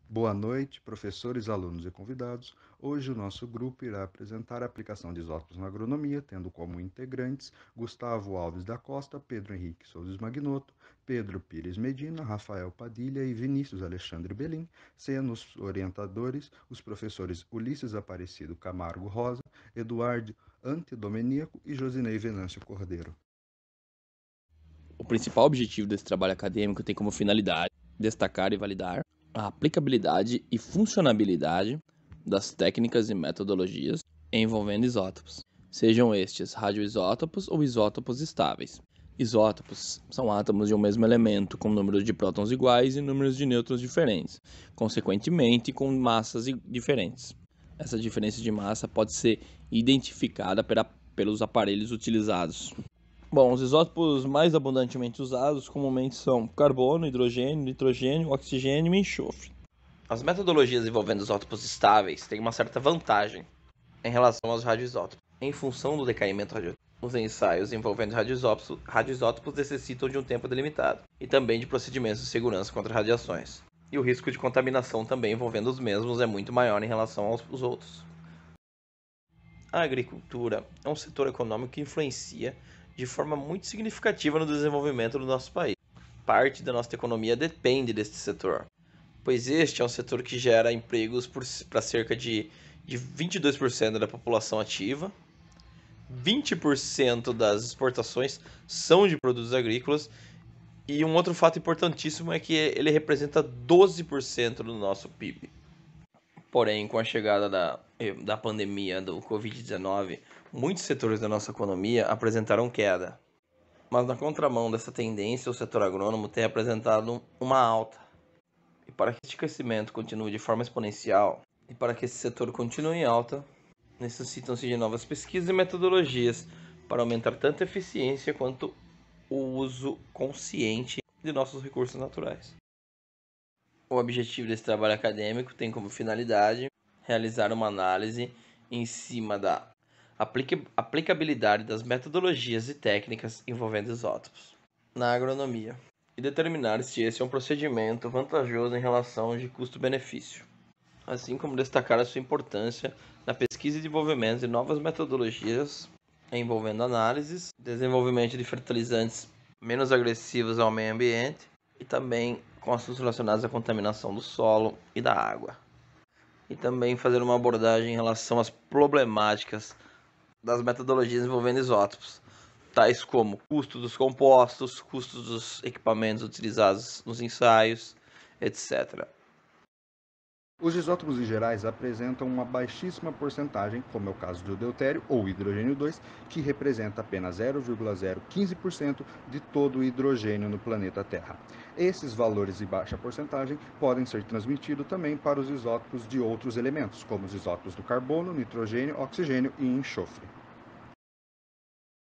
Boa noite, professores, alunos e convidados. Hoje o nosso grupo irá apresentar a aplicação de isótopos na agronomia, tendo como integrantes Gustavo Alves da Costa, Pedro Henrique Souza Magnoto, Pedro Pires Medina, Rafael Padilha e Vinícius Alexandre Belim, sendo os orientadores os professores Ulisses Aparecido Camargo Rosa, Eduardo Antedomeníaco e Josinei Venâncio Cordeiro. O principal objetivo desse trabalho acadêmico tem como finalidade destacar e validar a aplicabilidade e funcionabilidade das técnicas e metodologias envolvendo isótopos, sejam estes radioisótopos ou isótopos estáveis. Isótopos são átomos de um mesmo elemento com números de prótons iguais e números de nêutrons diferentes, consequentemente com massas diferentes. Essa diferença de massa pode ser identificada pelos aparelhos utilizados. Bom, os isótopos mais abundantemente usados comumente são carbono, hidrogênio, nitrogênio, oxigênio e enxofre. As metodologias envolvendo isótopos estáveis têm uma certa vantagem em relação aos radioisótopos. Em função do decaimento radioativo, os ensaios envolvendo radioisótopos necessitam de um tempo delimitado e também de procedimentos de segurança contra radiações. E o risco de contaminação também envolvendo os mesmos é muito maior em relação aos outros. A agricultura é um setor econômico que influencia de forma muito significativa no desenvolvimento do nosso país. Parte da nossa economia depende deste setor, pois este é um setor que gera empregos para cerca de 22% da população ativa, 20% das exportações são de produtos agrícolas, e um outro fato importantíssimo é que ele representa 12% do nosso PIB. Porém, com a chegada da pandemia do Covid-19, muitos setores da nossa economia apresentaram queda. Mas na contramão dessa tendência, o setor agrônomo tem apresentado uma alta. E para que este crescimento continue de forma exponencial, e para que esse setor continue em alta, necessitam-se de novas pesquisas e metodologias para aumentar tanto a eficiência quanto o uso consciente de nossos recursos naturais. O objetivo desse trabalho acadêmico tem como finalidade realizar uma análise em cima da aplicabilidade das metodologias e técnicas envolvendo isótopos na agronomia e determinar se esse é um procedimento vantajoso em relação de custo-benefício, assim como destacar a sua importância na pesquisa e desenvolvimento de novas metodologias envolvendo análises, desenvolvimento de fertilizantes menos agressivos ao meio ambiente e também com assuntos relacionados à contaminação do solo e da água. E também fazer uma abordagem em relação às problemáticas das metodologias envolvendo isótopos, tais como custo dos compostos, custos dos equipamentos utilizados nos ensaios, etc. Os isótopos em gerais apresentam uma baixíssima porcentagem, como é o caso do deutério ou hidrogênio 2, que representa apenas 0,015% de todo o hidrogênio no planeta Terra. Esses valores de baixa porcentagem podem ser transmitidos também para os isótopos de outros elementos, como os isótopos do carbono, nitrogênio, oxigênio e enxofre.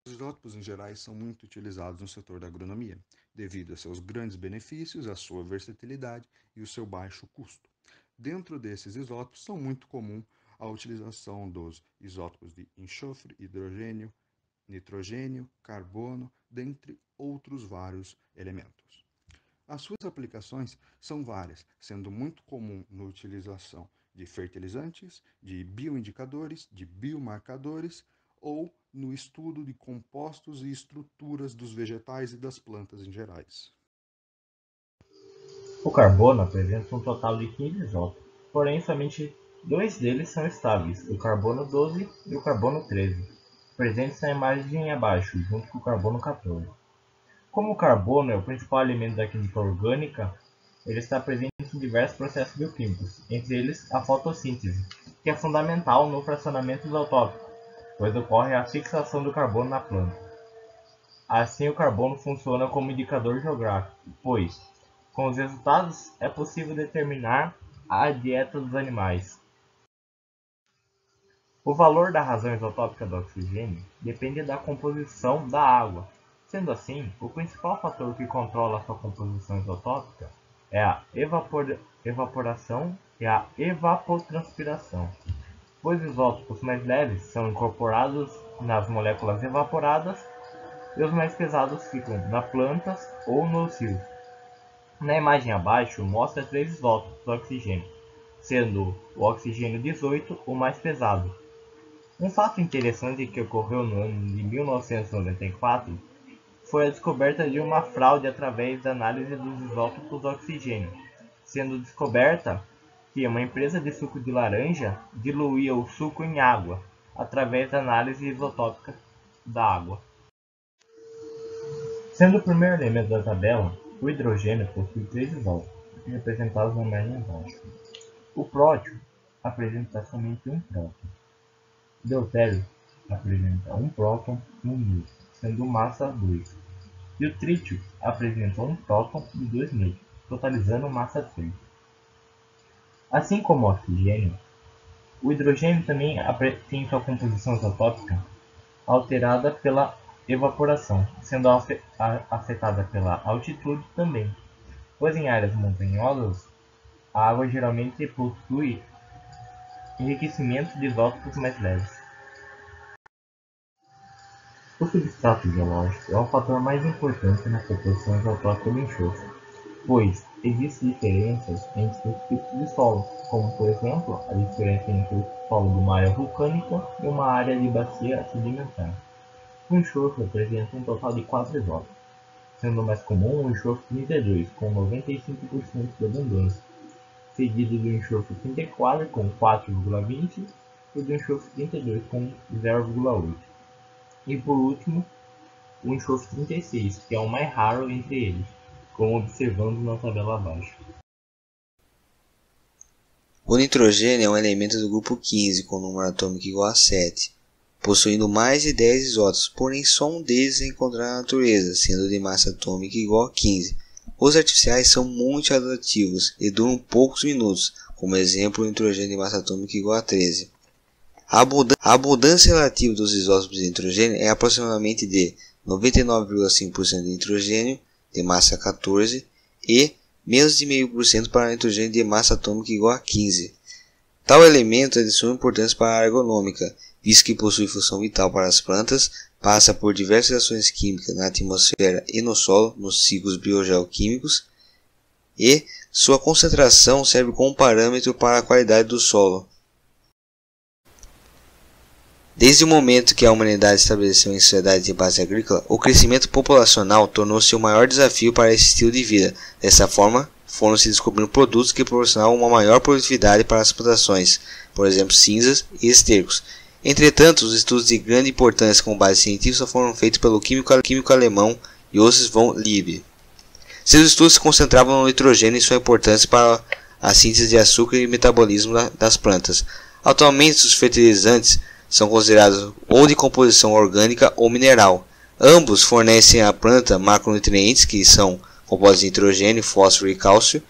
Os isótopos em gerais são muito utilizados no setor da agronomia, devido a seus grandes benefícios, a sua versatilidade e o seu baixo custo. Dentro desses isótopos são muito comum a utilização dos isótopos de enxofre, hidrogênio, nitrogênio, carbono, dentre outros vários elementos. As suas aplicações são várias, sendo muito comum na utilização de fertilizantes, de bioindicadores, de biomarcadores ou no estudo de compostos e estruturas dos vegetais e das plantas em gerais. O carbono apresenta um total de 15 isótopos, porém somente dois deles são estáveis, o carbono 12 e o carbono 13, presentes na imagem abaixo, junto com o carbono 14. Como o carbono é o principal elemento da química orgânica, ele está presente em diversos processos bioquímicos, entre eles a fotossíntese, que é fundamental no fracionamento isotópico, pois ocorre a fixação do carbono na planta. Assim, o carbono funciona como indicador geográfico, pois, com os resultados, é possível determinar a dieta dos animais. O valor da razão isotópica do oxigênio depende da composição da água. Sendo assim, o principal fator que controla sua composição isotópica é a evaporação e a evapotranspiração. Os isótopos mais leves são incorporados nas moléculas evaporadas e os mais pesados ficam nas plantas ou nos rios. Na imagem abaixo mostra três isótopos do oxigênio, sendo o oxigênio 18 o mais pesado. Um fato interessante que ocorreu no ano de 1994 foi a descoberta de uma fraude através da análise dos isótopos do oxigênio, sendo descoberta que uma empresa de suco de laranja diluía o suco em água através da análise isotópica da água. Sendo o primeiro elemento da tabela, o hidrogênio possui 3 isótopos, representados na imagem abaixo. O prótio apresenta somente um próton. O deutério apresenta um próton e um nêutron, sendo massa 2. E o trítio apresenta um próton e 2 nêutrons, totalizando massa 3. Assim como o oxigênio, o hidrogênio também tem sua composição isotópica alterada pela evaporação, sendo afetada pela altitude também, pois em áreas montanhosas a água geralmente possui enriquecimento de isótopos mais leves. O substrato geológico é o fator mais importante na composição isotópica do enxofre, pois existem diferenças entre os tipos de solo, como por exemplo a diferença entre o solo de uma área vulcânica e uma área de bacia sedimentar. O enxofre apresenta um total de 4 isótopos, sendo o mais comum o enxofre 32, com 95% de abundância, seguido do enxofre 34 com 4,20 e do enxofre 32 com 0,8. E por último, o enxofre 36, que é o mais raro entre eles, como observamos na tabela abaixo. O nitrogênio é um elemento do grupo 15 com número atômico igual a 7, possuindo mais de 10 isótopos, porém só um deles é encontrado na natureza, sendo de massa atômica igual a 15. Os artificiais são muito atrativos e duram poucos minutos, como exemplo o nitrogênio de massa atômica igual a 13. A abundância relativa dos isótopos de nitrogênio é aproximadamente de 99,5% de nitrogênio de massa 14 e menos de 0,5% para nitrogênio de massa atômica igual a 15. Tal elemento é de suma importância para a área agronômica, visto que possui função vital para as plantas, passa por diversas ações químicas na atmosfera e no solo, nos ciclos biogeoquímicos, e sua concentração serve como parâmetro para a qualidade do solo. Desde o momento que a humanidade estabeleceu em sociedade de base agrícola, o crescimento populacional tornou-se o maior desafio para esse estilo de vida. Dessa forma, foram se descobrindo produtos que proporcionavam uma maior produtividade para as plantações, por exemplo, cinzas e estercos. Entretanto, os estudos de grande importância com base científica só foram feitos pelo químico alemão Joseph von Liebig. Seus estudos se concentravam no nitrogênio e sua importância para a síntese de açúcar e o metabolismo das plantas. Atualmente, os fertilizantes são considerados ou de composição orgânica ou mineral. Ambos fornecem à planta macronutrientes, que são compostos de nitrogênio, fósforo e cálcio,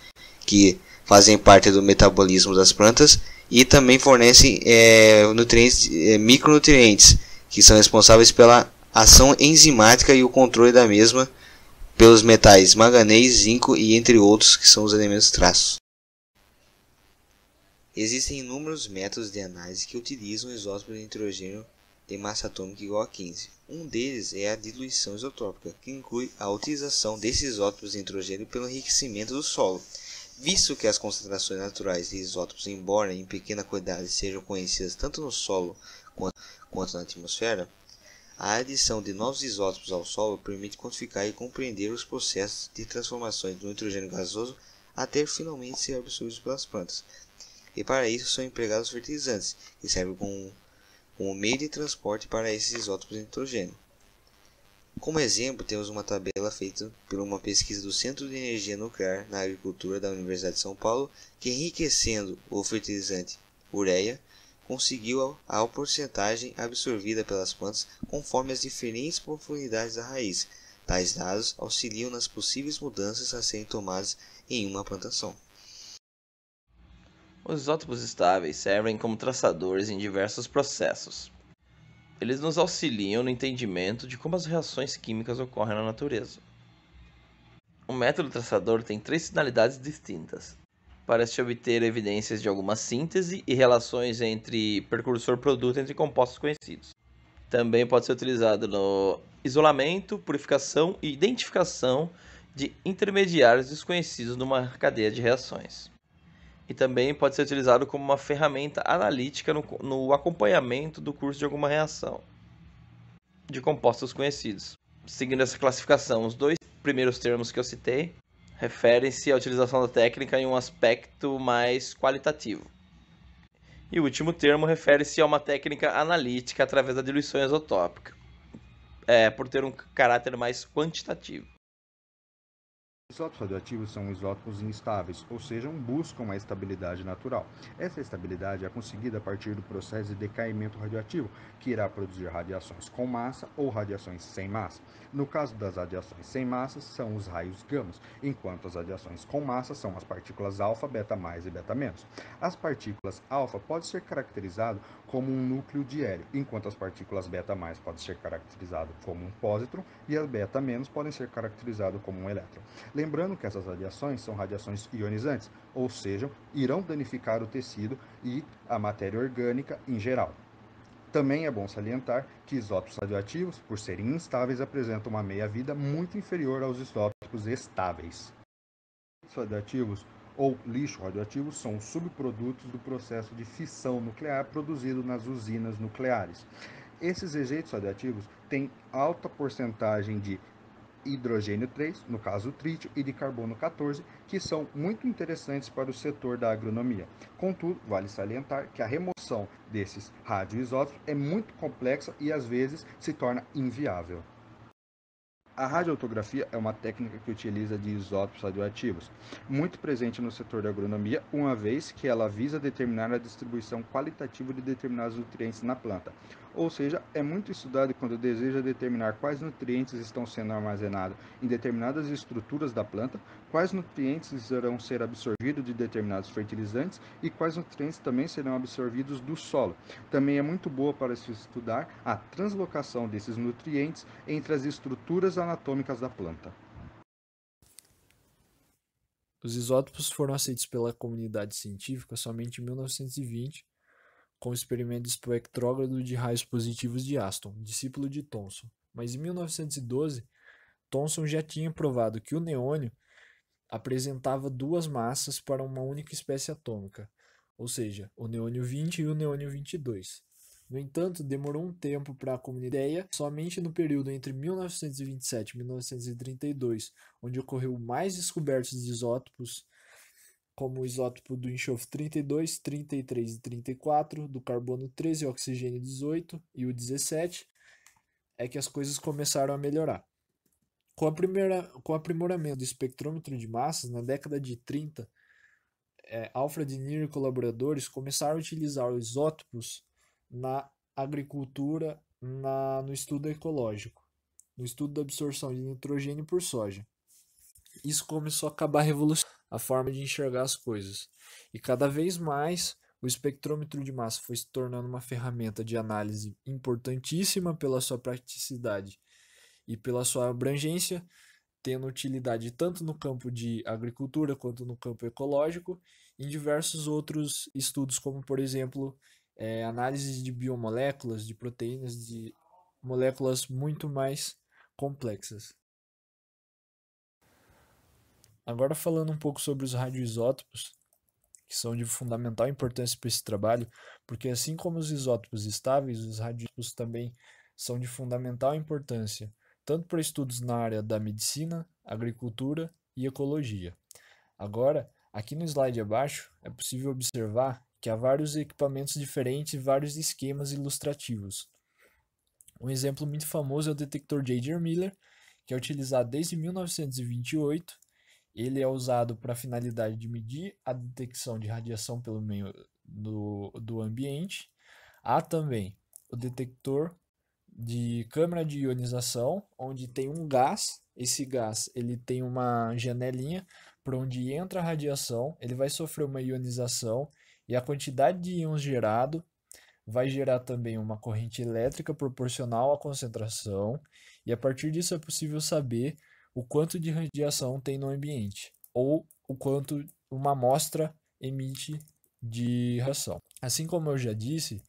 que fazem parte do metabolismo das plantas, e também fornecem micronutrientes, que são responsáveis pela ação enzimática e o controle da mesma pelos metais manganês, zinco e entre outros, que são os elementos traços. Existem inúmeros métodos de análise que utilizam isótopos de nitrogênio de massa atômica igual a 15. Um deles é a diluição isotópica, que inclui a utilização desses isótopos de nitrogênio pelo enriquecimento do solo. Visto que as concentrações naturais de isótopos, embora em pequena quantidade, sejam conhecidas tanto no solo quanto na atmosfera, a adição de novos isótopos ao solo permite quantificar e compreender os processos de transformações do nitrogênio gasoso até finalmente ser absorvido pelas plantas. E para isso são empregados fertilizantes, que servem como meio de transporte para esses isótopos de nitrogênio. Como exemplo, temos uma tabela feita por uma pesquisa do Centro de Energia Nuclear na Agricultura da Universidade de São Paulo, que enriquecendo o fertilizante ureia, conseguiu a porcentagem absorvida pelas plantas conforme as diferentes profundidades da raiz. Tais dados auxiliam nas possíveis mudanças a serem tomadas em uma plantação. Os isótopos estáveis servem como traçadores em diversos processos. Eles nos auxiliam no entendimento de como as reações químicas ocorrem na natureza. O método traçador tem 3 finalidades distintas, para se obter evidências de alguma síntese e relações entre precursor-produto entre compostos conhecidos. Também pode ser utilizado no isolamento, purificação e identificação de intermediários desconhecidos numa cadeia de reações. e também pode ser utilizado como uma ferramenta analítica no acompanhamento do curso de alguma reação de compostos conhecidos. Seguindo essa classificação, os dois primeiros termos que eu citei referem-se à utilização da técnica em um aspecto mais qualitativo. E o último termo refere-se a uma técnica analítica através da diluição isotópica, por ter um caráter mais quantitativo. Isótopos radioativos são isótopos instáveis, ou seja, buscam uma estabilidade natural. Essa estabilidade é conseguida a partir do processo de decaimento radioativo, que irá produzir radiações com massa ou radiações sem massa. No caso das radiações sem massa, são os raios gamas, enquanto as radiações com massa são as partículas alfa, beta mais e beta menos. As partículas alfa podem ser caracterizadas como um núcleo de hélio, enquanto as partículas beta mais podem ser caracterizadas como um pósitron e as beta menos podem ser caracterizadas como um elétron. Lembrando que essas radiações são radiações ionizantes, ou seja, irão danificar o tecido e a matéria orgânica em geral. Também é bom salientar que isótopos radioativos, por serem instáveis, apresentam uma meia-vida muito inferior aos isótopos estáveis. Os radioativos ou lixo radioativo são os subprodutos do processo de fissão nuclear produzido nas usinas nucleares. Esses rejeitos radioativos têm alta porcentagem de hidrogênio 3, no caso o trítio, e de carbono 14, que são muito interessantes para o setor da agronomia. Contudo, vale salientar que a remoção desses radioisótopos é muito complexa e às vezes se torna inviável. A radioautografia é uma técnica que utiliza de isótopos radioativos, muito presente no setor da agronomia, uma vez que ela visa determinar a distribuição qualitativa de determinados nutrientes na planta. Ou seja, é muito estudado quando deseja determinar quais nutrientes estão sendo armazenados em determinadas estruturas da planta, quais nutrientes irão ser absorvidos de determinados fertilizantes e quais nutrientes também serão absorvidos do solo. Também é muito boa para se estudar a translocação desses nutrientes entre as estruturas anatômicas da planta. Os isótopos foram aceitos pela comunidade científica somente em 1920, com o experimento espectrógrafo de raios positivos de Aston, discípulo de Thomson. Mas em 1912, Thomson já tinha provado que o neônio apresentava duas massas para uma única espécie atômica, ou seja, o neônio 20 e o neônio 22. No entanto, demorou um tempo para a comunidade, somente no período entre 1927 e 1932, onde ocorreu mais descobertas de isótopos, como o isótopo do enxofre 32, 33 e 34, do carbono 13 e oxigênio 18 e o 17, é que as coisas começaram a melhorar. Com o aprimoramento do espectrômetro de massas, na década de 30, Alfred Near e colaboradores começaram a utilizar os isótopos na agricultura, no estudo ecológico, no estudo da absorção de nitrogênio por soja. Isso começou a acabar revolucionando a forma de enxergar as coisas. E cada vez mais o espectrômetro de massa foi se tornando uma ferramenta de análise importantíssima pela sua praticidade e pela sua abrangência, tendo utilidade tanto no campo de agricultura quanto no campo ecológico, e em diversos outros estudos, como por exemplo, análise de biomoléculas, de proteínas, de moléculas muito mais complexas. Agora falando um pouco sobre os radioisótopos, que são de fundamental importância para esse trabalho, porque assim como os isótopos estáveis, os radioisótopos também são de fundamental importância, tanto para estudos na área da medicina, agricultura e ecologia. Agora, aqui no slide abaixo, é possível observar que há vários equipamentos diferentes e vários esquemas ilustrativos. Um exemplo muito famoso é o detector J.J. Miller, que é utilizado desde 1928. Ele é usado para a finalidade de medir a detecção de radiação pelo meio do ambiente. Há também o detector de câmara de ionização, onde tem um gás. Esse gás ele tem uma janelinha por onde entra a radiação, ele vai sofrer uma ionização e a quantidade de íons gerado vai gerar também uma corrente elétrica proporcional à concentração, e a partir disso é possível saber o quanto de radiação tem no ambiente, ou o quanto uma amostra emite de radiação. Assim como eu já disse,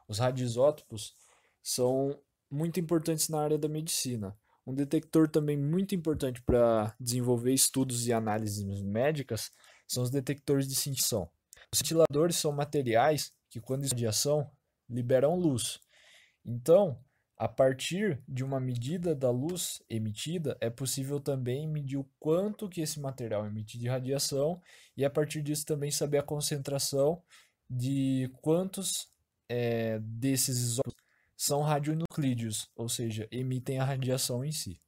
os radioisótopos são muito importantes na área da medicina. Um detector também muito importante para desenvolver estudos e análises médicas são os detectores de cintilação. Os ventiladores são materiais que, quando existe radiação, liberam luz. Então, a partir de uma medida da luz emitida, é possível também medir o quanto que esse material emite de radiação e, a partir disso, também saber a concentração de quantos desses isótopos são radionuclídeos, ou seja, emitem a radiação em si.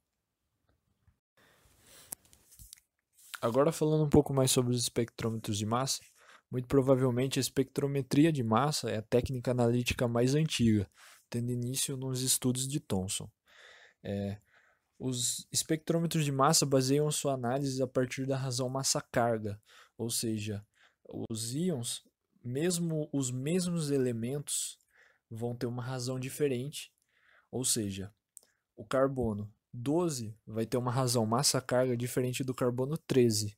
Agora, falando um pouco mais sobre os espectrômetros de massa, muito provavelmente a espectrometria de massa é a técnica analítica mais antiga, tendo início nos estudos de Thomson. Os espectrômetros de massa baseiam sua análise a partir da razão massa-carga, ou seja, os íons, mesmo os mesmos elementos, vão ter uma razão diferente, ou seja, o carbono 12 vai ter uma razão massa-carga diferente do carbono 13.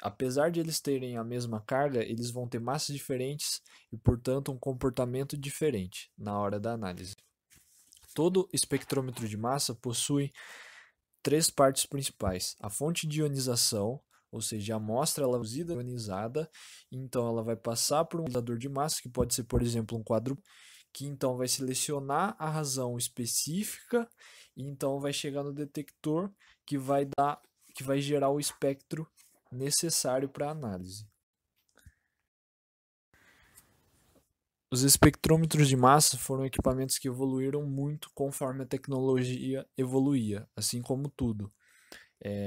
Apesar de eles terem a mesma carga, eles vão ter massas diferentes e, portanto, um comportamento diferente na hora da análise. Todo espectrômetro de massa possui 3 partes principais: a fonte de ionização, ou seja, a amostra ela é reduzida ionizada, então ela vai passar por um ionisador de massa, que pode ser, por exemplo, um quadro, que então vai selecionar a razão específica e então vai chegar no detector que vai gerar o espectro necessário para a análise. Os espectrômetros de massa foram equipamentos que evoluíram muito conforme a tecnologia evoluía, assim como tudo.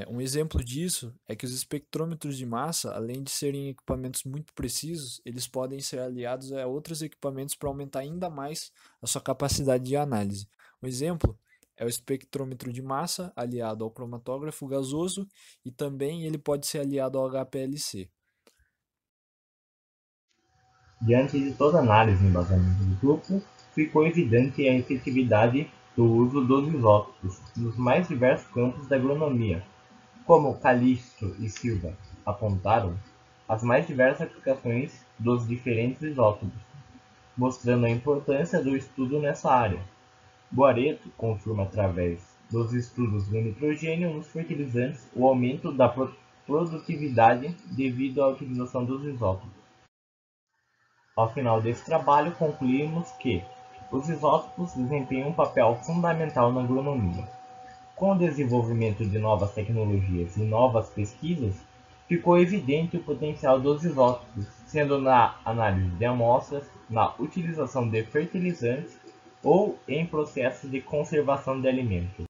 Um exemplo disso é que os espectrômetros de massa, além de serem equipamentos muito precisos, eles podem ser aliados a outros equipamentos para aumentar ainda mais a sua capacidade de análise. Um exemplo é o espectrômetro de massa aliado ao cromatógrafo gasoso e também ele pode ser aliado ao HPLC. Diante de toda análise e embasamento do grupo, ficou evidente a efetividade do uso dos isótopos nos mais diversos campos da agronomia. Como Calixto e Silva apontaram, as mais diversas aplicações dos diferentes isótopos, mostrando a importância do estudo nessa área. Guaretto confirma através dos estudos do nitrogênio nos fertilizantes o aumento da produtividade devido à utilização dos isótopos. Ao final desse trabalho, concluímos que os isótopos desempenham um papel fundamental na agronomia. Com o desenvolvimento de novas tecnologias e novas pesquisas, ficou evidente o potencial dos isótopos, sendo na análise de amostras, na utilização de fertilizantes ou em processos de conservação de alimentos.